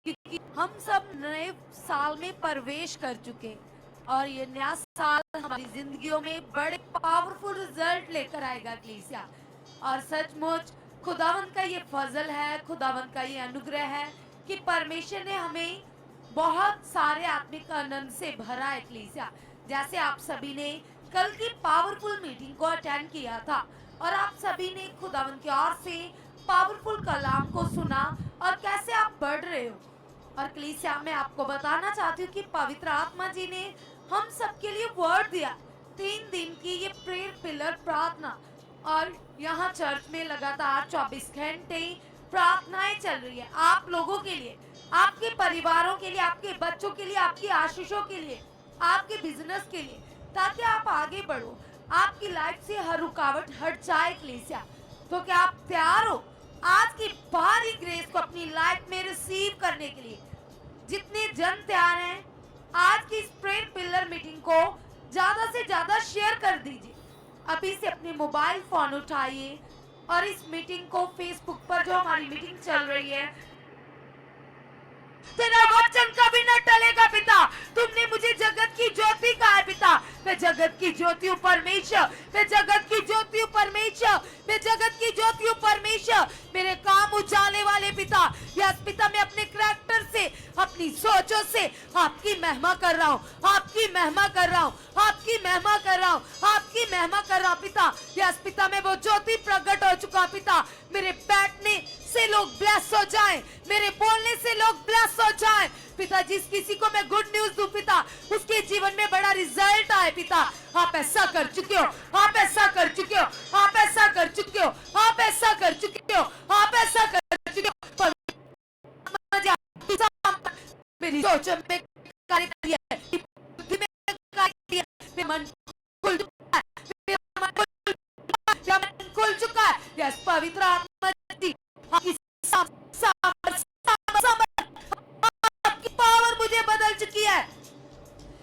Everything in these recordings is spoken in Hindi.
क्योंकि हम सब नए साल में प्रवेश कर चुके और ये नया साल हमारी जिंदगियों में बड़े पावरफुल रिजल्ट लेकर आएगा कलीसिया। और सचमुच खुदावंद का ये फजल है, खुदावंद का ये अनुग्रह है कि परमेश्वर ने हमें बहुत सारे आत्मिक आनंद से भरा है कलीसिया। जैसे आप सभी ने कल की पावरफुल मीटिंग को अटेंड किया था और आप सभी ने खुदावंद की ओर से पावरफुल कलाम को सुना और कैसे आप बढ़ रहे हो। और कलीसिया मैं आपको बताना चाहती हूँ कि पवित्र आत्मा जी ने हम सबके लिए वर्ड दिया, 3 दिन की ये प्रेयर पिलर प्रार्थना। और यहाँ चर्च में लगातार 24 घंटे प्रार्थनाएं चल रही है आप लोगों के लिए, आपके परिवारों के लिए, आपके बच्चों के लिए, आपकी आशीषों के लिए, आपके बिजनेस के लिए, ताकि आप आगे बढ़ो, आपकी लाइफ से हर रुकावट हट जाए कलीसिया। तो क्या आप तैयार हो आज की भारी ग्रेस को अपनी लाइफ में रिसीव करने के लिए? जितने जन तैयार हैं आज की इस प्रेयर पिलर मीटिंग को ज्यादा से ज्यादा शेयर कर दीजिए। अभी से अपने मोबाइल फोन उठाइए और इस मीटिंग को फेसबुक पर जो हमारी मीटिंग चल रही है, तेरा वचन कभी न टलेगा पिता, तुमने मुझे जगत की ज्योति कहा है पिता। मैं जगत की ज्योति हूँ परमेश्वर, मैं जगत की ज्योति हूँ परमेश्वर, मैं जगत की ज्योति हूँ परमेश्वर, मेरे काम उजाले वाले पिता। यस पिता, मैं अपने करैक्टर से, अपनी सोचों से आपकी महिमा कर रहा हूँ, आपकी महिमा कर रहा हूँ, आपकी महिमा कर रहा हूँ, आपकी महिमा कर रहा हूँ पिता। यस पिता, मैं वो ज्योति प्रकट हो चुका पिता। मेरे बैठने से लोग ब्लेस हो जाएं, मेरे बोलने से लोग ब्लेस हो जाएं पिता। जिस किसी को मैं गुड न्यूज दूं पिता, उसके जीवन में बड़ा रिजल्ट आए पिता। आप ऐसा कर चुके हो, आप ऐसा कर चुके हो, आप ऐसा कर चुके हो, आप ऐसा कर चुके हो, आप ऐसा कर चुके हो। मेरी सोच में कार्य किया है, बुद्धि में कार्य किया है, मेरा मन खुल चुका है, मेरा मन खुल चुका है। यस पवित्र आत्मा जी, आपकी आपकी पावर मुझे बदल चुकी है।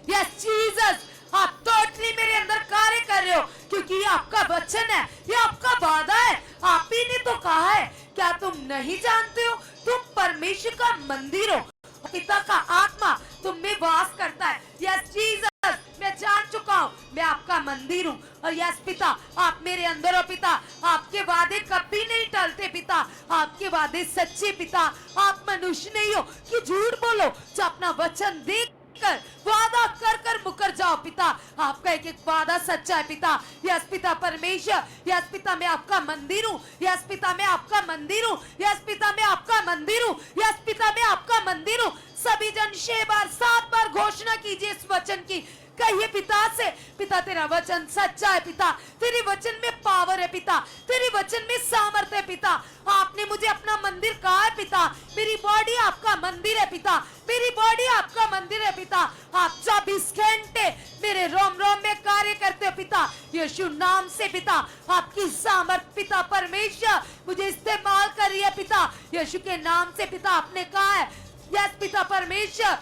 यस जीसस, आप टोटली मेरे अंदर कार्य कर रहे हो, क्योंकि ये आपका वचन है, ये आपका वादा है। आप ही ने तो कहा है, क्या तुम नहीं जानते हो तुम परमेश्वर का मंदिर हो, पिता का आत्मा तुम में वास करता है। यस जीसस, मैं जान चुका हूँ मैं आपका मंदिर हूँ। और यस पिता, आप मेरे अंदर हो पिता। आपके वादे कभी नहीं टलते पिता, आपके वादे सच्चे पिता। आप मनुष्य नहीं हो कि झूठ बोलो, जो अपना वचन देख कर वादा कर कर मुकर जाओ पिता। आपका एक एक वादा सच्चा है पिता। यस पिता परमेश्वर, यस पिता मैं आपका मंदिर हूँ, यस पिता मैं आपका मंदिर हूँ, यस पिता मैं आपका मंदिर हूँ, यस पिता मैं आपका मंदिर हूँ। सभी जन 6 बार 7 बार घोषणा कीजिए इस वचन की। कहिए पिता से, पिता तेरा वचन सच्चा है पिता, तेरे वचन में पावर है पिता, तेरे वचन में सामर्थ्य है पिता। आपने मुझे अपना मंदिर कहा है पिता, मेरी बॉडी आपका मंदिर है पिता, मेरी बॉडी आपका मंदिर है पिता। आप 24 घंटे मेरे रोम रोम में कार्य करते हो पिता। यीशु नाम से पिता, आपकी सामर्थ पिता परमेश्वर मुझे इस्तेमाल कर रही है पिता। यीशु के नाम से पिता, आपने कहा है यस पिता परमेश्वर,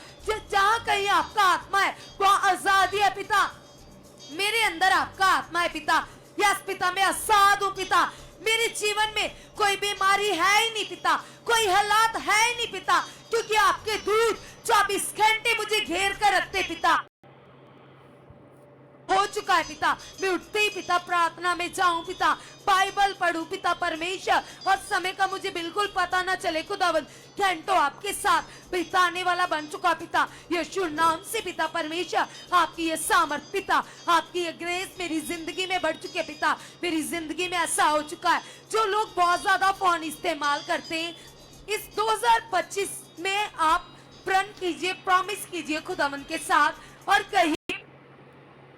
जहाँ कहीं आपका आत्मा है वहाँ आजादी है पिता। मेरे अंदर आपका आत्मा है पिता। यस पिता, मैं आजाद हूँ पिता। मेरे जीवन में कोई बीमारी है ही नहीं पिता, कोई हालात है ही नहीं पिता, क्योंकि आपके दूत 24 घंटे मुझे घेर कर रखते पिता। हो चुका है पिता। मैं उठते ही पिता प्रार्थना में जाऊं पिता, बाइबल पढ़ूं पिता परमेश्वर, और समय का मुझे बिल्कुल पता ना चले खुदावंद। घंटों आपके साथ बिताने वाला बन चुका पिता। यीशु नाम से पिता परमेश्वर, आपकी ये सामर्थ पिता, आपकी ये ग्रेस मेरी जिंदगी में बढ़ चुकी है पिता। मेरी जिंदगी में ऐसा हो चुका है, जो लोग बहुत ज्यादा फोन इस्तेमाल करते हैं, इस 2025 में आप प्रण कीजिए, प्रॉमिस कीजिए खुदावंद के साथ और कहिए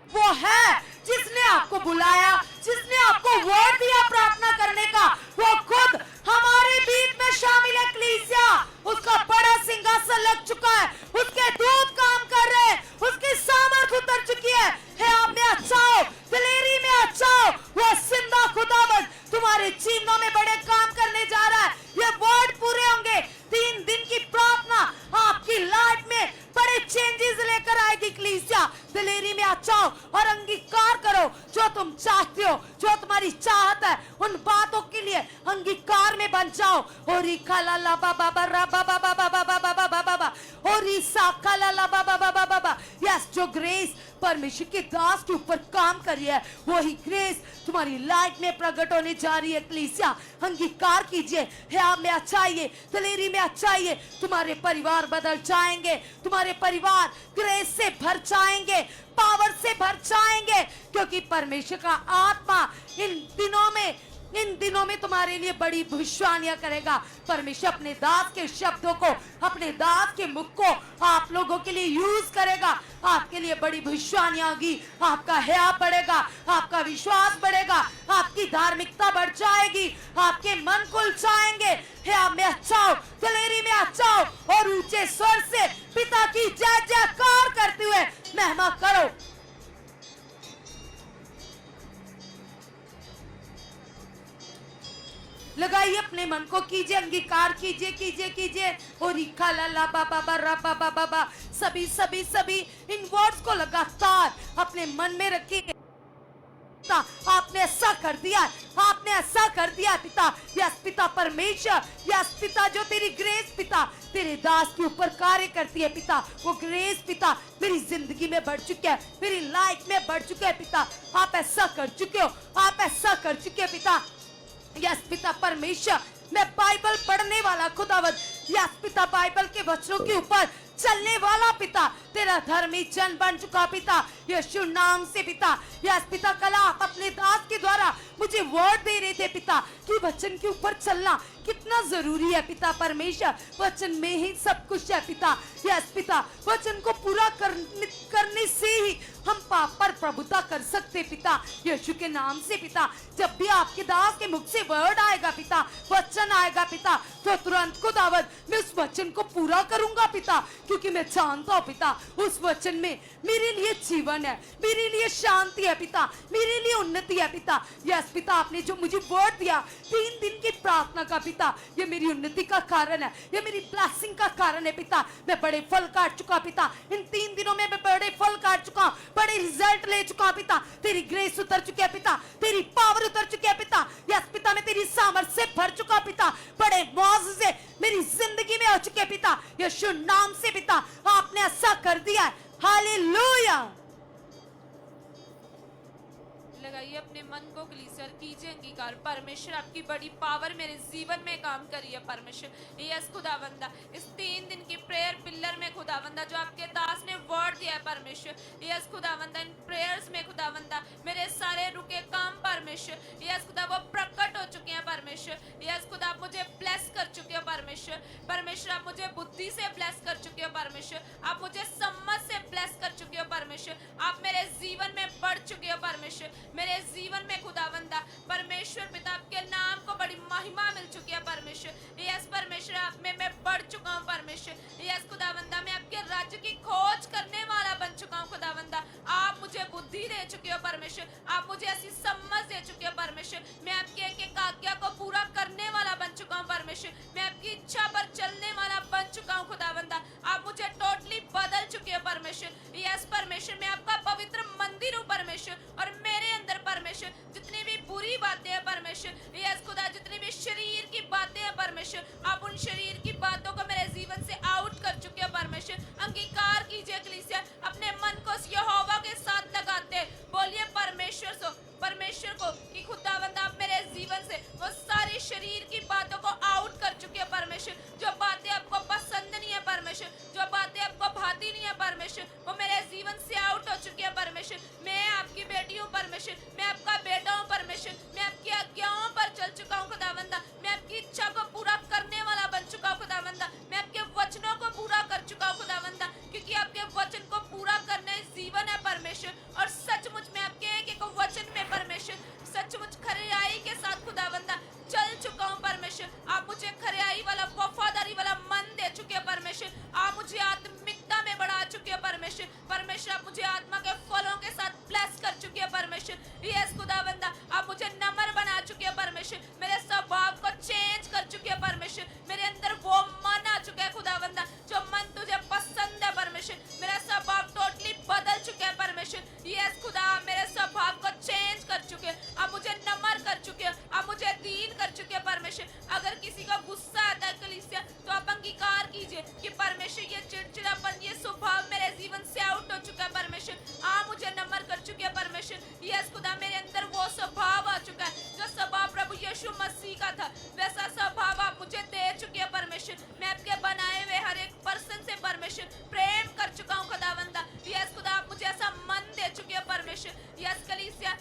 वो है जिसने आपको बुलाया, जिसने आपको वर्ड दिया प्रार्थना करने का, वो खुद हमारे बीच में शामिल है कलीसिया। उसका बड़ा सिंहासन लग चुका है, उसके दूत काम कर रहे हैं, उसकी सामर्थ उतर चुकी है। आप में अच्छा हो, दिलेरी में अच्छा हो, वो जिंदा खुदावंद तुम्हारे जीवनों में बड़े काम करने जा रहा है। ये वर्ड पूरे होंगे, 3 दिन की प्रार्थना आपकी लाइफ में बड़े चेंजेस लेकर आएगी कलीसिया। दिलेरी में अच्छा हो और अंगीकार करो जो तुम चाहते हो, जो तुम्हारी चाहत है, उन बातों के लिए अंगीकार में बन जाओ। और जो ग्रेस परमेश्वर के दास के ऊपर काम कर रही है, वही ग्रेस तुम्हारी लाइफ में प्रकट होने जा रही है। कलीसिया, अंगीकार कीजिए, ह्याब में अच्छाइए, दिलेरी में अच्छाइए, तुम्हारे परिवार बदल जाएंगे, तुम्हारे परिवार ग्रेस से भर जाएंगे, पावर से भर जाएंगे, क्योंकि परमेश्वर का आत्मा इन दिनों में तुम्हारे लिए बड़ी भविष्यवाणियां करेगा। परमेश्वर अपने दास के शब्दों को, अपने दास के मुख को आप लोगों के लिए यूज करेगा। आपके लिए बड़ी भविष्यवाणियां होगी, आपका हया बढ़ेगा, आपका विश्वास बढ़ेगा, आपकी धार्मिकता बढ़ जाएगी, आपके मन खुल जाएंगे। हया में अच्छा हो, दिलेरी में अच्छा हो, और ऊंचे स्वर से पिता की जय जयकार करते हुए महिमा करो। लगाइए अपने मन को, कीजिए अंगीकार, कीजिए कीजिए कीजिए। और रिखा ला बाबा बाबा बाबा, सभी इन वर्ड्स को लगातार अपने मन में रखिए। आपने ऐसा कर दिया, आपने ऐसा कर दिया पिता। यस पिता परमेश्वर, यस पिता, जो तेरी ग्रेस पिता तेरे दास के ऊपर कार्य करती है पिता, वो ग्रेस पिता मेरी जिंदगी में बढ़ चुकी है, मेरी लाइफ में बढ़ चुके हैं पिता। आप ऐसा कर चुके हो, आप ऐसा कर चुके हैं पिता। यस पिता परमेश्वर, मैं बाइबल पढ़ने वाला खुदावंद, यस पिता बाइबल के वचनों के ऊपर चलने वाला पिता, तेरा धर्मी जन बन चुका पिता, यीशु नाम से पिता। यस पिता, कल आप अपने दास के द्वारा मुझे वर्ड दे रहे थे पिता कि वचन के ऊपर चलना कितना जरूरी है पिता परमेश्वर। वचन में ही सब कुछ है पिता। यस पिता, वचन को पूरा करने से ही हम पाप पर प्रभुता कर सकते पिता, यीशु के नाम से पिता। जब भी आपके दास के मुख से वर्ड आएगा पिता, वचन आएगा पिता, तो तुरंत खुदावंद मैं उस वचन को पूरा करूंगा पिता, क्योंकि मैं जानता हूं पिता उस वचन में मेरे लिए जीवन है, मेरे लिए शांति है पिता, मेरे लिए उन्नति है पिता। यस पिता, आपने जो मुझे वर्ड दिया 3 दिन की प्रार्थना का पिता, ये मेरी उन्नति का कारण है, ये मेरी ब्लेसिंग का कारण है पिता। मैं बड़े फल काट चुका पिता, इन 3 दिनों में मैं बड़े फल काट चुका, बड़े रिजल्ट ले चुका पिता। तेरी ग्रेस उतर चुकी है पिता, तेरी पावर उतर चुकी है पिता। यस पिता, मैं तेरी सामर्थ से भर चुका पिता, बड़े मौजे मेरी जिंदगी में हो चुके पिता, यीशु नाम से पिता। आपने ऐसा कर दिया है, हालेलुया। लगाइए अपने मन को कलीसिया, कीजिए अंगीकार। परमेश्वर आपकी बड़ी पावर मेरे जीवन में काम करी है परमेश्वर। यस खुदावंदा, इस 3 दिन की प्रेयर पिलर में खुदावंदा जो आपके दास ने वर्ड दिया है परमेश्वर, यस खुदावंदा, इन प्रेयर्स में खुदावंदा मेरे सारे रुके काम परमेश्वर, यस खुदा वो प्रकट हो चुके हैं परमेश्वर। यस खुदा, आप मुझे ब्लेस कर चुके हो परमेश्वर। परमेश्वर, आप मुझे बुद्धि से ब्लेस कर चुके हो परमेश्वर, आप मुझे समझ से ब्लेस कर चुके हो परमेश्वर, आप मेरे जीवन में बढ़ चुके हो परमेश्वर। मेरे जीवन में खुदावंदा परमेश्वर पिता आपके नाम को बड़ी महिमा मिल चुकी है परमेश्वर। यस परमेश्वर, आप में मैं बढ़ चुका हूँ परमेश्वर। यस खुदावंदा, मैं आपके राज्य की खोज करने वाला बन चुका हूँ खुदावंदा। आप मुझे बुद्धि दे चुके हो परमेश्वर, आप मुझे ऐसी समझ दे चुके हो परमेश्वर। मैं आपके एक आज्ञा को पूरा करने वाला बन चुका हूँ परमेश्वर। मैं आपकी इच्छा पर चलने वाला बन चुका हूँ खुदावंदा। आप मुझे टोटली बदल चुके हो परमेश्वर। यस परमेश्वर, मैं आपका पवित्र मंदिर हूँ परमेश्वर, और मेरे अंदर परमेश्वर जितनी भी बुरी बातें हैं परमेश्वर, यस खुदा, जितनी भी शरीर की बातें हैं परमेश्वर, आप उन शरीर की बातों को मेरे जीवन से आउट कर चुके हो परमेश्वर। अंगीकार कीजिए कलीसिया, अपने मन को यहोवा के साथ लगाते बोलिए परमेश्वर को कि खुदावंद आप मेरे जीवन से वो सारी शरीर की बातों को आउट कर चुके हो परमेश्वर। जो बातें आपको पसंद नहीं है परमेश्वर, जो बातें आपको भाती नहीं है परमेश्वर, वो मेरे जीवन से आउट हो चुकी है परमेश्वर। मैं आपकी बेटी हूँ परमेश्वर, मैं आपका बेटा हूँ परमेश्वर, मैं आपकी आज्ञाओं पर चल चुका हूँ खुदावंदा, मैं आपकी इच्छा को पूरा करने वाला बन चुका हूँ खुदावंदा, मैं यस खुदा मेरे अंदर वो स्वभाव आ चुका है जो स्वभाव प्रभु यीशु मसीह का था, वैसा स्वभाव आप मुझे दे चुके हैं परमेश्वर। मैं आपके बनाए हुए हर एक पर्सन से परमेश्वर प्रेम कर चुका हूँ खुदावंदा। यस खुदा आप मुझे ऐसा मन दे चुके हैं परमेश्वर। यस कलीसिया,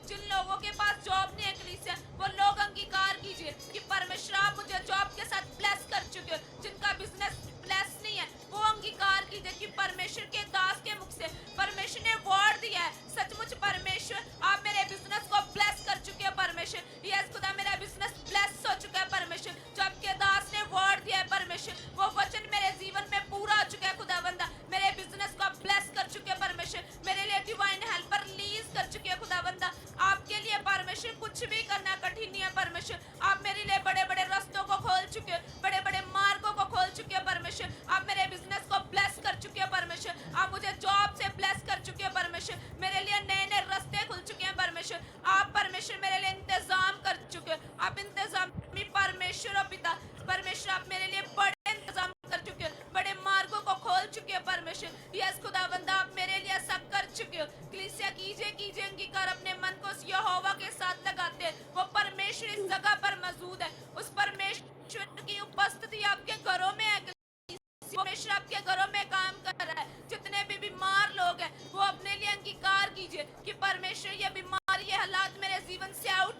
जिन लोगों के पास जॉब नहीं है कलीसिया, वो लोग अंगीकार कीजिए कि परमेश्वर आप मुझे जॉब के साथ ब्लेस कर चुके हो। जिनका बिजनेस ब्लेस नहीं है वो अंगीकार कीजिए कि परमेश्वर के दास के मुख से परमेश्वर ने वर्ड दिया है। सचमुच परमेश्वर आप मेरे बिजनेस को ब्लेस कर चुके हैं परमेश्वर। यस खुदा मेरा बिजनेस ब्लेस हो चुका है परमेश्वर। जो आपके दास ने वर्ड दिया है परमेश्वर, वो वचन मेरे जीवन में पूरा हो चुका है खुदावंदा। मेरे बिजनेस को आप ब्लेस कर चुके हैं परमेश्वर। मेरे लिए डिवाइन हेल्पर रिलीज कर चुके हैं खुदावंदा। आपके लिए परमेश्वर कुछ भी करना कठिन नहीं है परमेश्वर। आप मेरे लिए बड़े बड़े रास्तों को खोल चुके हो, बड़े बड़े मार्गों को खोल चुके हैं परमेश्वर। आप मेरे बिजनेस को ब्लेस कर चुके हैं परमेश्वर। आप मुझे जॉब से ब्लेस कर चुके हैं परमेश्वर। मेरे लिए नए नए रास्ते खुल चुके हैं परमेश्वर। आप परमेश्वर मेरे लिए इंतजाम कर चुके हो। आप इंतजाम परमेश्वर और पिता परमेश्वर, आप मेरे लिए बड़े इंतजाम कर चुके हो, बड़े मार्गों को खोल चुके हो परमेश्वर। यस खुदावंदा आप मेरे लिए ऐसा कर चुके हो। कलीसिया कीजिए अंगीकार, अपने मन को उस यहोवा के साथ लगाते हैं। वो परमेश्वर इस जगह पर मौजूद है। उस परमेश्वर की उपस्थिति आपके घरों में है। परमेश्वर आपके घरों में काम कर रहा है। जितने भी बीमार लोग हैं वो अपने लिए अंगीकार कीजिए कि परमेश्वर ये बीमारी, ये हालात मेरे जीवन से आउट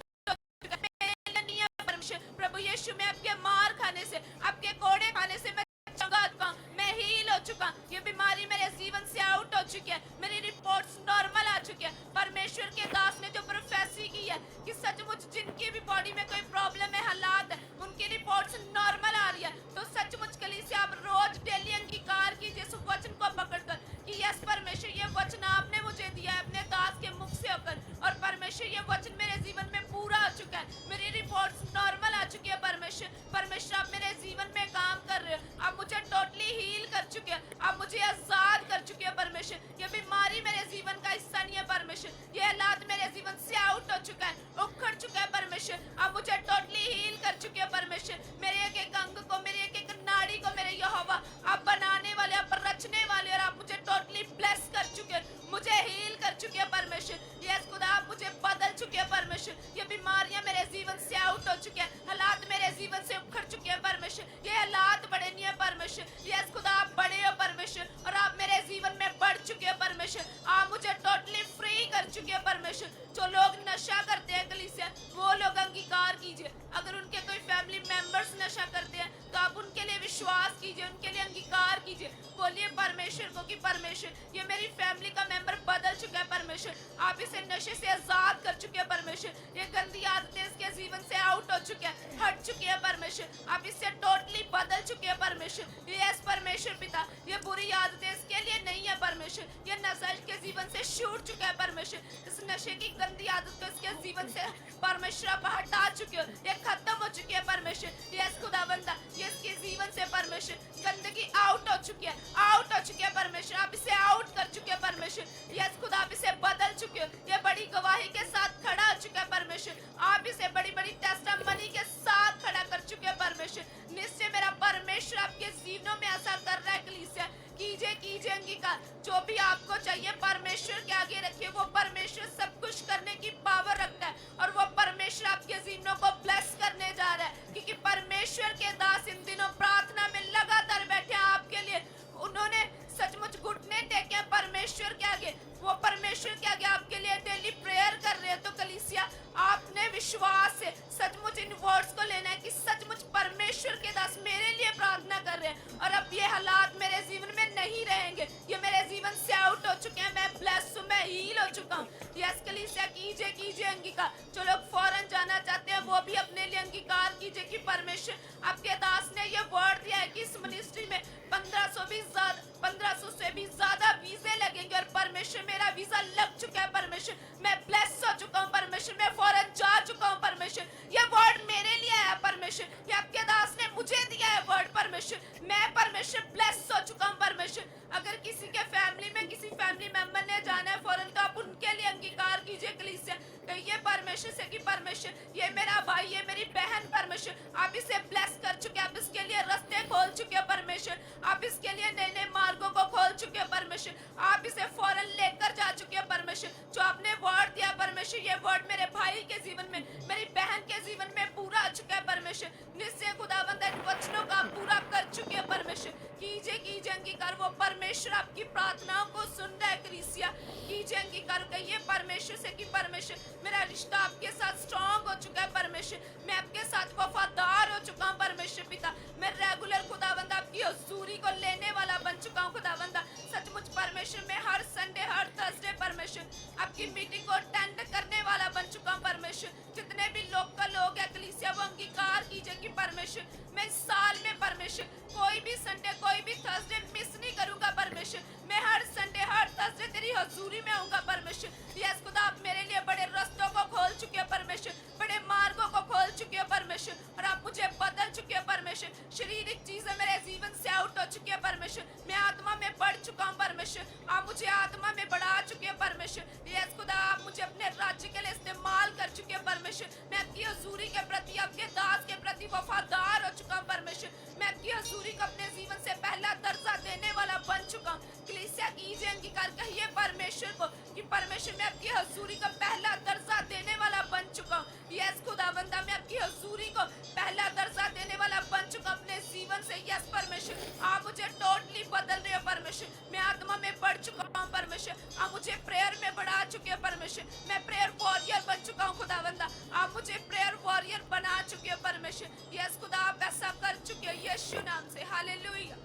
नहीं है परमेश्वर। प्रभु यीशु में आपके मार खाने से, आपके कोड़े खाने से मैं चंगा चुका हूं, मैं हील हो चुका हूं। ये बीमारी मेरे जीवन से आउट हो चुकी है। मेरी रिपोर्ट्स नॉर्मल आ चुकी है। परमेश्वर के दास ने जो प्रोफेसी की है कि सचमुच जिनकी भी बॉडी में कोई प्रॉब्लम है, हालात है, उनकी रिपोर्ट्स नॉर्मल आ रही है। तो सचमुच कलीसिया आप रोज डेली अंगीकार कीजिए इस वचन को पकड़कर कि यस परमेश्वर ये वचन आपने मुझे दिया है अपने दास के मुख से होकर, और परमेश्वर ये वचन मेरे जीवन में पूरा हो चुका है। मेरी रिपोर्ट्स नॉर्मल आ चुकी है परमेश्वर। परमेश्वर आप मेरे जीवन में काम कर रहे हो। आप मुझे टोटली हील कर चुके हैं। आप मुझे आजाद कर चुके हैं परमेश्वर। ये बीमारी मेरे जीवन का हिस्सा नहीं है परमेश्वर। ये हालात मेरे जीवन से आउट हो चुका है, उखड़ चुका है परमेश्वर। आप मुझे टोटली हील कर चुके हैं परमेश्वर। मेरे एक एक अंग को, मेरे एक एक नाड़ी को मेरे यहोवा आप बनाने वाले, आप रचने वाले, और आप मुझे टोटली ब्लेस कर चुके हैं, मुझे हील कर चुके हैं परमेश्वर। यस खुदा आप मुझे बदल चुके हैं परमेश्वर। ये बीमारियां मेरे जीवन से आउट हो चुके हैं, हालात मेरे जीवन से उखड़ चुके हैं परमेश्वर। ये हालात बड़े नहीं है परमेश्वर। यस खुदा आप बड़े हो परमेश्वर, और आप मेरे जीवन में बढ़ चुके हैं परमेश्वर। आप मुझे टोटली फ्री कर चुके हैं परमेश्वर। जो लोग नशा करते हैं कलीसिया, वो लोग अंगीकार कीजिए। अगर उनके कोई फैमिली मेंबर्स नशा करते हैं तो आप उनके लिए विश्वास कीजिए, उनके लिए अंगीकार कीजिए। बोलिए परमेश्वर को कि परमेश्वर ये मेरी फैमिली का मेंबर बदल चुका है परमेश्वर। आप इसे नशे से आजाद कर चुके हैं परमेश्वर। ये गंदी आदतें इसके जीवन से आउट हो चुके हैं, हट चुके हैं परमेश्वर। आप इससे टोटली बदल चुके हैं परमेश्वर। यस परमेश्वर पिता, ये बुरी आदतें इसके लिए नहीं है परमेश्वर। ये नशा इसके जीवन से छूट चुका है परमेश्वर। इस नशे की गंदी आदत को इसके जीवन से परमेश्वर आप हटा चुके हो, ये खत्म हो चुकी है परमेश्वर। यस खुदावंदा ये इसके जीवन से परमेश्वर गंदगी आउट हो चुकी है, आउट हो चुकी है परमेश्वर। आप इसे आउट कर चुके हैं परमेश्वर। यस खुदा आप इसे बदल चुके हो। ये बड़ी गवाही के साथ खड़ा हो चुका है परमेश्वर। आप इसे बड़ी बड़ी टेस्टिमनी के साथ खड़ा कर चुके हैं परमेश्वर। निश्चय मेरा परमेश्वर आपके जीवनों में ऐसा कर रहा है कलीसिया। कीजिए अंगीकार। जो भी आपको चाहिए परमेश्वर के आगे रखिए। वो परमेश्वर सब कुछ करने की पावर रखता है, और वो परमेश्वर आपके जीवनों को ब्लेस करने जा रहा है। क्योंकि परमेश्वर के दास इन दिनों प्रार्थना में लगातार बैठे हैं आपके लिए। उन्होंने सचमुच घुटने टेके हैं परमेश्वर के आगे। वो परमेश्वर के आगे आपके लिए डेली प्रेयर कर रहे हैं। तो कलीसिया आपने विश्वास से सचमुच इन वर्ड्स को लेना है कि सचमुच परमेश्वर के दास मेरे लिए प्रार्थना कर रहे हैं, और अब ये हालात मेरे जीवन में नहीं रहेंगे। ये मेरे जीवन से आउट हो चुके हैं। मैं ब्लेस हूं, मैं हील हो चुका हूं। यस कलीसिया कीजिए अंगीकार। जो लोग फौरन जाना चाहते हैं वो भी अपने लिए अंगीकार कीजिए कि परमेश्वर आपके दास ने ये वर्ड दिया है कि इस मिनिस्ट्री में 1500 से भी ज्यादा वीजे लगेंगे, और परमेश्वर मेरा वीजा लग चुका है परमेश्वर। मैं ब्लेस हो चुका हूँ परमेश्वर। मैं फौरन जा चुका हूँ परमेश्वर। ये वर्ड मेरे लिए है परमेश्वर। ये आपके दास ने मुझे दिया है वर्ड परमेश्वर। मैं परमेश्वर ब्लेस हो चुका हूँ परमेश्वर। अगर किसी के फैमिली में किसी फैमिली मेंबर ने जाना है फौरन, तो आप उनके लिए अंगीकार कीजिए कलीसिया। कहिए परमेश्वर से कि परमेश्वर ये मेरा भाई, ये मेरी बहन परमेश्वर, आप इसे ब्लेस कर चुके हैं। आप इसके लिए रास्ते खोल चुके हैं परमेश्वर। आप इसके लिए नए नए मार्गों को खोल चुके हैं परमेश्वर। परमेश्वर आप इसे फौरन लेकर जा चुके हैं परमेश्वर। जो आपने वर्ड दिया परमेश्वर, ये वर्ड मेरे भाई के जीवन में, मेरी बहन के जीवन में पूरा हो चुका है परमेश्वर। निश्चय खुदावंद इन वचनों का आप पूरा कर चुके हैं परमेश्वर। कीजिए अंगीकार, वो परमेश्वर आपकी प्रार्थनाओं को सुन रहा है। कलीसिया कीजिए अंगीकार, कहिए परमेश्वर से कि परमेश्वर मेरा रिश्ता आपके साथ स्ट्रांग हो चुका है परमेश्वर, मैं आपके साथ वफादार हो चुका हूँ परमेश्वर पिता। मैं रेगुलर खुदावंद आपकी हजूरी को लेने वाला बन चुका हूँ खुदावंदा। सचमुच परमेश्वर मैं हर संडे हर थर्सडे परमेश्वर आपकी मीटिंग को अटेंड करने वाला बन चुका हूँ परमेश्वर। जितने भी लोग हैं कलीसिया वो अंगीकार कीजिए कि परमेश्वर मैं इस साल में परमेश्वर कोई भी संडे कोई भी थर्सडे मिस नहीं करूंगा परमेश्वर। मैं हर संडे हर थर्सडे तेरी हजूरी में आऊंगा परमेश्वर। यस खुदा आप मेरे लिए बड़े रास्तों को खोल चुके हैं परमेश्वर, बड़े मार्गों को खोल चुके हैं परमेश्वर, और आप मुझे बदल चुके हैं परमेश्वर। शारीरिक चीजें मेरे जीवन से आउट हो चुकी है परमेश्वर, मैं आत्मा में बढ़ चुका हूँ परमेश्वर। आप मुझे आत्मा में बढ़ा चुके हैं परमेश्वर। यस खुदा आप मुझे अपने राज्य के लिए इस्तेमाल कर चुके हैं परमेश्वर। मैं आपकी हजूरी के प्रति आपके दास के प्रति वफादार हो चुका हूँ परमेश्वर। मैं आपकी हजूरी को अपने जीवन से पहला दर्जा देने वाला बन चुका हूँ। कलीसिया कीजिए अंगीकार, कहिए परमेश्वर को कि परमेश्वर मैं आपकी हजूरी को पहला दर्जा देने वाला बन चुका हूँ। यस खुदावंदा मैं आपकी हजूरी को पहला दर्जा देने वाला बन चुका अपने जीवन से। यस परमेश्वर आप मुझे टोटली बदल रहे हो परमेश्वर। मैं आत्मा में बढ़ चुका हूँ परमेश्वर, आप मुझे प्रेयर में बढ़ा चुके हैं परमेश्वर। मैं प्रेयर वॉरियर बन चुका हूँ खुदावंदा, आप मुझे प्रेयर वॉरियर बना चुके हो परमेश्वर। यस खुदा आप ऐसा कर चुके हो यीशु नाम से। हालेलुया।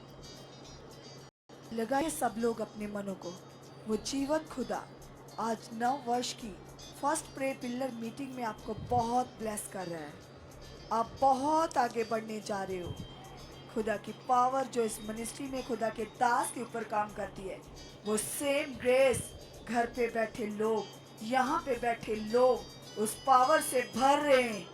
लगाइए सब लोग अपने मनों को, वो जीवत खुदा आज 9 वर्ष की फर्स्ट प्रे पिलर मीटिंग में आपको बहुत ब्लेस कर रहा है। आप बहुत आगे बढ़ने जा रहे हो। खुदा की पावर जो इस मिनिस्ट्री में खुदा के दास के ऊपर काम करती है, वो सेम ग्रेस घर पे बैठे लोग, यहाँ पे बैठे लोग उस पावर से भर रहे हैं।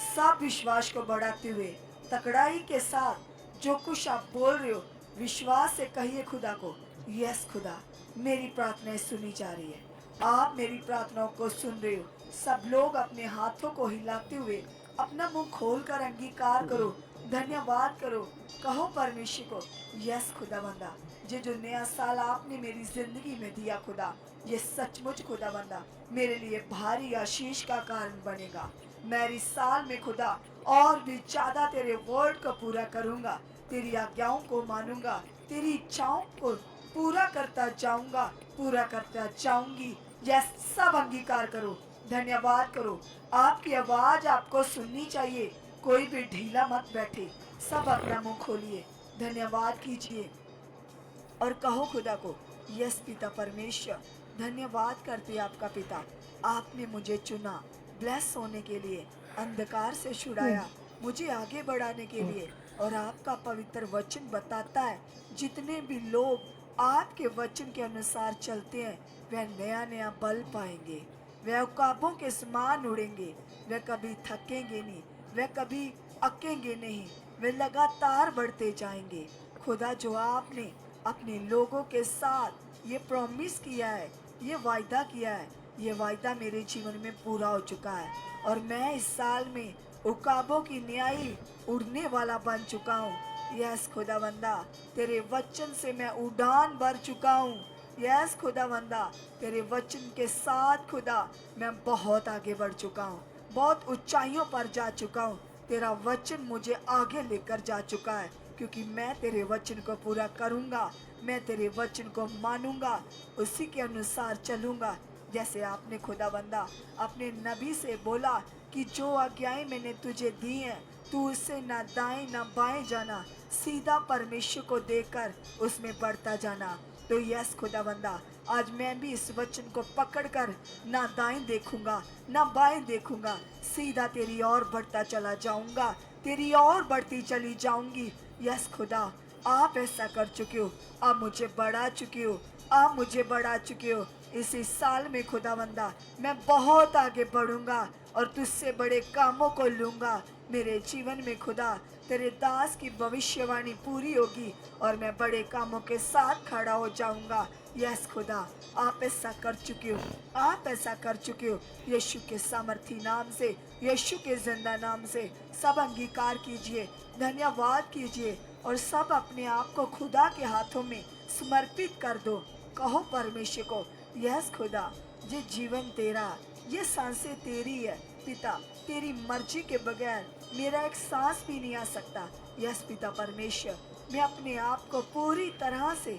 सब विश्वास को बढ़ाते हुए तकड़ाई के साथ जो कुछ आप बोल रहे हो, विश्वास से कहिए खुदा को, यस खुदा मेरी प्रार्थनाएं सुनी जा रही है, आप मेरी प्रार्थनाओं को सुन रहे हो। सब लोग अपने हाथों को हिलाते हुए अपना मुंह खोलकर अंगीकार करो, धन्यवाद करो, कहो परमेश्वर को, यस खुदावंदा ये जो नया साल आपने मेरी जिंदगी में दिया खुदा, ये सचमुच खुदावंदा मेरे लिए भारी आशीष का कारण बनेगा। मैं इस साल में खुदा और भी ज्यादा तेरे वर्ड को पूरा करूंगा, तेरी आज्ञाओं को मानूंगा, तेरी इच्छाओं को पूरा करता जाऊंगा, पूरा करता जाऊंगी। यस सब अंगीकार करो, धन्यवाद करो। आपकी आवाज आपको सुननी चाहिए, कोई भी ढीला मत बैठे, सब अपना मुंह खोलिए, धन्यवाद कीजिए और कहो खुदा को, यस पिता परमेश्वर धन्यवाद करते आपका पिता, आपने मुझे चुना ब्लेस होने के लिए, अंधकार से छुड़ाया, मुझे आगे बढ़ाने के लिए। और आपका पवित्र वचन बताता है जितने भी लोग आपके वचन के अनुसार चलते हैं वह नया नया बल पाएंगे, वह उकाबों के समान उड़ेंगे, वह कभी थकेंगे नहीं, वह कभी अकेंगे नहीं, वे लगातार बढ़ते जाएंगे। खुदा जो आपने अपने लोगों के साथ ये प्रॉमिस किया है, ये वायदा किया है, ये वायदा मेरे जीवन में पूरा हो चुका है और मैं इस साल में उकाबों की न्यायी उड़ने वाला बन चुका हूँ। यस खुदावंदा तेरे वचन से मैं उड़ान भर चुका हूँ। यस खुदावंदा तेरे वचन के साथ खुदा मैं बहुत आगे बढ़ चुका हूँ, बहुत ऊंचाइयों पर जा चुका हूँ। तेरा वचन मुझे आगे लेकर जा चुका है क्योंकि मैं तेरे वचन को पूरा करूँगा, मैं तेरे वचन को मानूंगा, उसी के अनुसार चलूँगा। जैसे आपने खुदावंदा अपने नबी से बोला कि जो आज्ञाएं मैंने तुझे दी हैं तू उससे ना दाएं ना बाएं जाना, सीधा परमेश्वर को देखकर उसमें बढ़ता जाना। तो यस खुदावंदा आज मैं भी इस वचन को पकड़कर ना दाएं देखूंगा ना बाएं देखूंगा, सीधा तेरी ओर बढ़ता चला जाऊंगा, तेरी ओर बढ़ती चली जाऊंगी। यस खुदा आप ऐसा कर चुके हो, आप मुझे बढ़ा चुके हो, आप मुझे बढ़ा चुके हो। इसी साल में खुदावंदा मैं बहुत आगे बढ़ूंगा और तुझसे बड़े कामों को लूंगा। मेरे जीवन में खुदा तेरे दास की भविष्यवाणी पूरी होगी और मैं बड़े कामों के साथ खड़ा हो जाऊंगा। यस खुदा आप ऐसा कर चुके हो, आप ऐसा कर चुके हो। यीशु के सामर्थी नाम से, यीशु के जिंदा नाम से सब अंगीकार कीजिए, धन्यवाद कीजिए और सब अपने आप को खुदा के हाथों में समर्पित कर दो। कहो परमेश्वर को, यस खुदा, ये जीवन तेरा, ये सांसें तेरी है पिता, तेरी मर्जी के बगैर मेरा एक सांस भी नहीं आ सकता। यस पिता परमेश्वर, मैं अपने आप को पूरी तरह से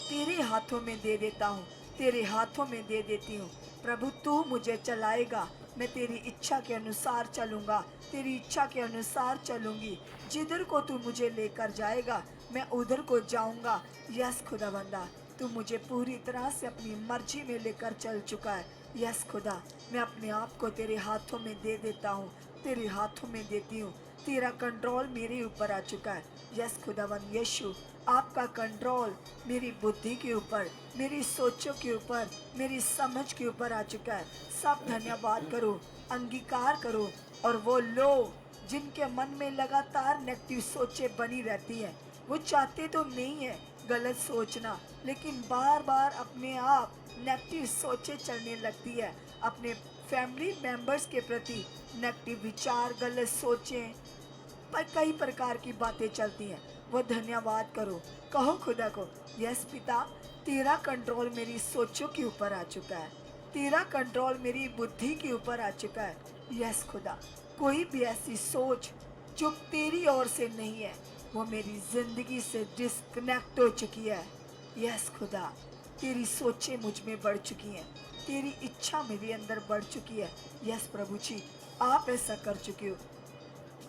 तेरे हाथों में दे देता हूँ, तेरे हाथों में दे देती हूँ। प्रभु तू मुझे चलाएगा, मैं तेरी इच्छा के अनुसार चलूँगा, तेरी इच्छा के अनुसार चलूँगी। जिधर को तू मुझे लेकर जाएगा मैं उधर को जाऊँगा। यस खुदावंदा, तू मुझे पूरी तरह से अपनी मर्जी में लेकर चल चुका है। यस खुदा, मैं अपने आप को तेरे हाथों में दे देता हूँ, तेरे हाथों में देती हूँ। तेरा कंट्रोल मेरे ऊपर आ चुका है। यस खुदावंद यीशु, आपका कंट्रोल मेरी बुद्धि के ऊपर, मेरी सोचों के ऊपर, मेरी समझ के ऊपर आ चुका है। सब धन्यवाद करो, अंगीकार करो। और वो लोग जिनके मन में लगातार नेगेटिव सोचें बनी रहती हैं, वो चाहते तो नहीं है गलत सोचना, लेकिन बार बार अपने आप नेगेटिव सोचें चलने लगती है। अपने फैमिली मेंबर्स के प्रति नेगेटिव विचार, गलत सोचें, पर कई प्रकार की बातें चलती हैं। वो धन्यवाद करो, कहो खुदा को, यस पिता, तेरा कंट्रोल मेरी सोचों के ऊपर आ चुका है, तेरा कंट्रोल मेरी बुद्धि के ऊपर आ चुका है। यस खुदा, कोई भी ऐसी सोच जो तेरी ओर से नहीं है वो मेरी जिंदगी से डिस्कनेक्ट हो चुकी है। यस खुदा, तेरी सोचें मुझ में बढ़ चुकी हैं, तेरी इच्छा मेरे अंदर बढ़ चुकी है। यस प्रभु जी, आप ऐसा कर चुके हो,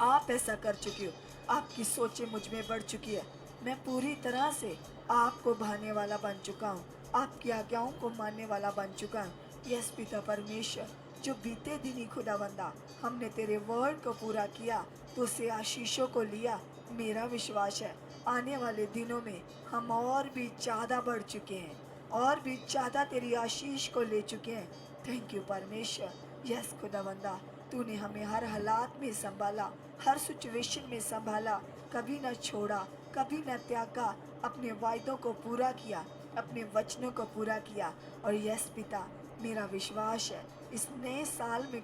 आप ऐसा कर चुके हो, आपकी सोचें मुझ में बढ़ चुकी है। मैं पूरी तरह से आपको भाने वाला बन चुका हूँ, आपकी आज्ञाओं को मानने वाला बन चुका हूँ। यस पिता परमेश्वर, जो बीते दिन ही खुदावंदा हमने तेरे वर्ड को पूरा किया तो उसे आशीषों को लिया। मेरा विश्वास है आने वाले दिनों में हम और भी ज़्यादा बढ़ चुके हैं, और भी ज़्यादा तेरी आशीष को ले चुके हैं। थैंक यू परमेश्वर। यस खुदावंदा, तूने हमें हर हालात में संभाला, हर सिचुएशन में संभाला, कभी न छोड़ा, कभी न त्यागा, अपने वायदों को पूरा किया, अपने वचनों को पूरा किया। और यस पिता, मेरा विश्वास है इस नए साल में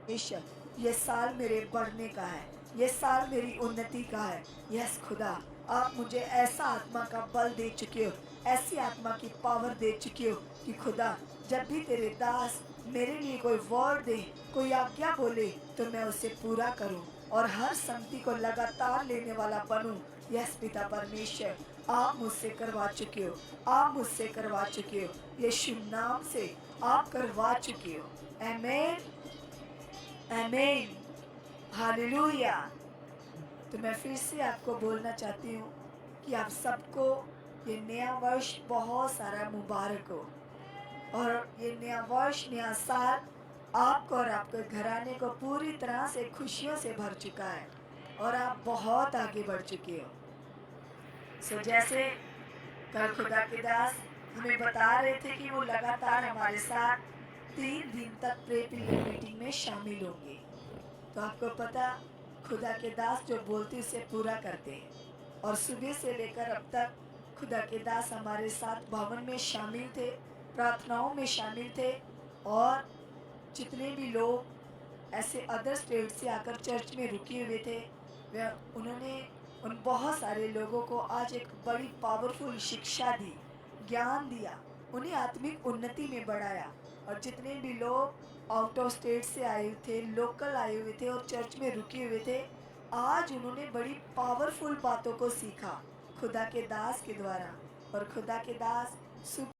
ईश्वर, ये साल मेरे बढ़ने का है, ये साल मेरी उन्नति का है। यस खुदा, आप मुझे ऐसा आत्मा का बल दे चुके हो, ऐसी आत्मा की पावर दे चुके हो कि खुदा, जब भी तेरे दास मेरे लिए कोई वर्ड दे, कोई आज्ञा बोले, तो मैं उसे पूरा करूं और हर संगति को लगातार लेने वाला बनूं। यस पिता परमेश्वर, आप मुझसे करवा चुके हो, आप मुझसे करवा चुके हो, यीशु नाम से आप करवा चुके हो। आमीन, आमीन, हालेलुया। तो मैं फिर से आपको बोलना चाहती हूँ कि आप सबको ये नया वर्ष बहुत सारा मुबारक हो, और ये नया वर्ष, नया साल आपको और आपके घराने को पूरी तरह से खुशियों से भर चुका है, और आप बहुत आगे बढ़ चुके हो। सो जैसे कल खुदा के दास हमें बता रहे थे कि वो लगातार हमारे साथ 3 दिन तक प्रे पिलर मीटिंग में शामिल होंगे। तो आपको पता, खुदा के दास जो बोलते उसे पूरा करते हैं, और सुबह से लेकर अब तक खुदा के दास हमारे साथ भवन में शामिल थे, प्रार्थनाओं में शामिल थे। और जितने भी लोग ऐसे अदर स्टेट से आकर चर्च में रुके हुए थे, वह उन्होंने उन बहुत सारे लोगों को आज एक बड़ी पावरफुल शिक्षा दी, ज्ञान दिया, उन्हें आत्मिक उन्नति में बढ़ाया। और जितने भी लोग आउट ऑफ स्टेट से आए थे, लोकल आए हुए थे और चर्च में रुके हुए थे, आज उन्होंने बड़ी पावरफुल बातों को सीखा खुदा के दास के द्वारा। और खुदा के दास सुबह